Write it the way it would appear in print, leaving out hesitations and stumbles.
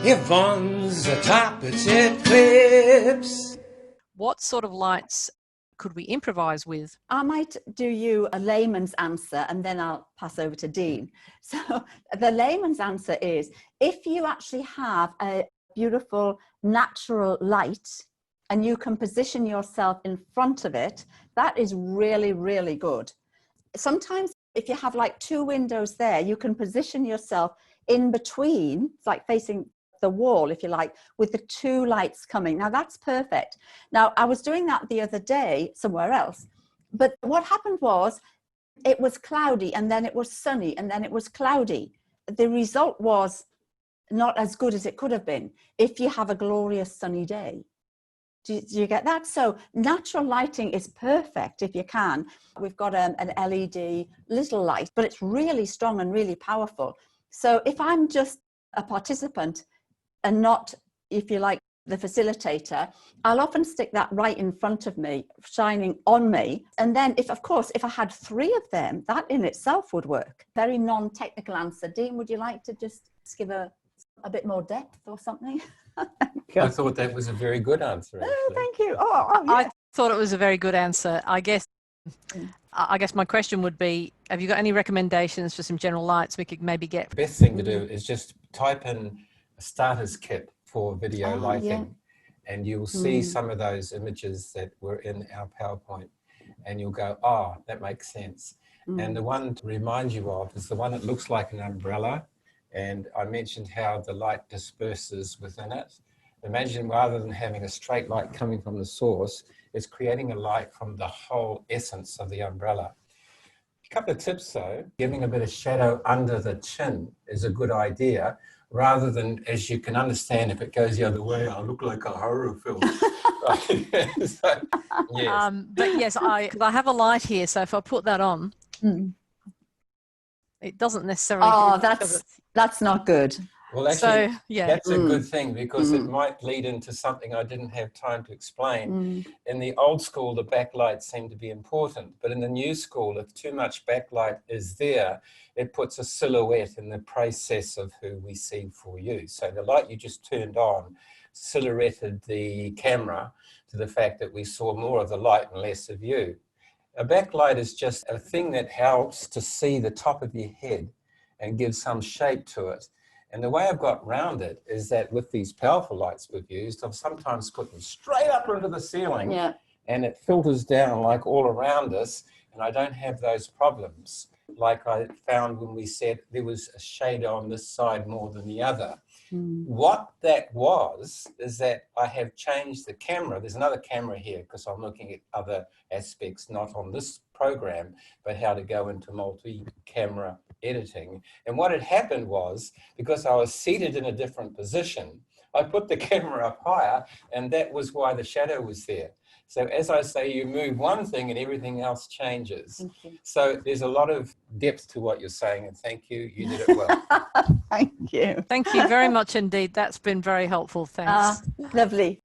Yvonne's the TopTipClips. What sort of lights could we improvise with? I might do you a layman's answer and then I'll pass over to Dean. So the layman's answer is, if you actually have a beautiful natural light and you can position yourself in front of it, that is really, really good. Sometimes if you have like two windows there, you can position yourself in between, it's like facing the wall, if you like, with the two lights coming. Now that's perfect. Now I was doing that the other day somewhere else, but what happened was it was cloudy and then it was sunny and then it was cloudy. The result was not as good as it could have been if you have a glorious sunny day. Do you get that? So natural lighting is perfect if you can. We've got an LED little light, but it's really strong and really powerful. So if I'm just a participant and not, if you like, the facilitator, I'll often stick that right in front of me, shining on me. And then if, of course, if I had three of them, that in itself would work. Very non-technical answer. Dean, would you like to just give a bit more depth or something? I thought that was a very good answer. Actually. Oh, thank you. Oh, yeah. I thought it was a very good answer. I guess my question would be, have you got any recommendations for some general lights we could maybe get? The best thing to do is just type in a starter's kit for video lighting, yeah. and you will see some of those images that were in our PowerPoint, and you'll go, oh, that makes sense. And the one to remind you of is the one that looks like an umbrella, and I mentioned how the light disperses within it. Imagine rather than having a straight light coming from the source, it's creating a light from the whole essence of the umbrella. A couple of tips though, giving a bit of shadow under the chin is a good idea, rather than, as you can understand, if it goes the other way, I'll look like a horror film. So, yes. But yes, I have a light here, so if I put that on, it doesn't necessarily... Oh, that's not good. Well, actually, so, yeah. That's a good thing, because it might lead into something I didn't have time to explain. In the old school, the backlight seemed to be important, but in the new school, if too much backlight is there, it puts a silhouette in the process of who we see for you. So the light you just turned on silhouetted the camera to the fact that we saw more of the light and less of you. A backlight is just a thing that helps to see the top of your head and give some shape to it. And the way I've got round it is that with these powerful lights we've used, I've sometimes put them straight up into the ceiling, and it filters down like all around us, and I don't have those problems like I found when we said there was a shade on this side more than the other. What that was is that I have changed the camera. There's another camera here because I'm looking at other aspects, not on this program, but how to go into multi-camera editing. And what had happened was, because I was seated in a different position, I put the camera up higher, and that was why the shadow was there. So as I say, you move one thing and everything else changes. So there's a lot of depth to what you're saying, and thank you. You did it well. Thank you. Thank you very much indeed. That's been very helpful. Thanks. Lovely.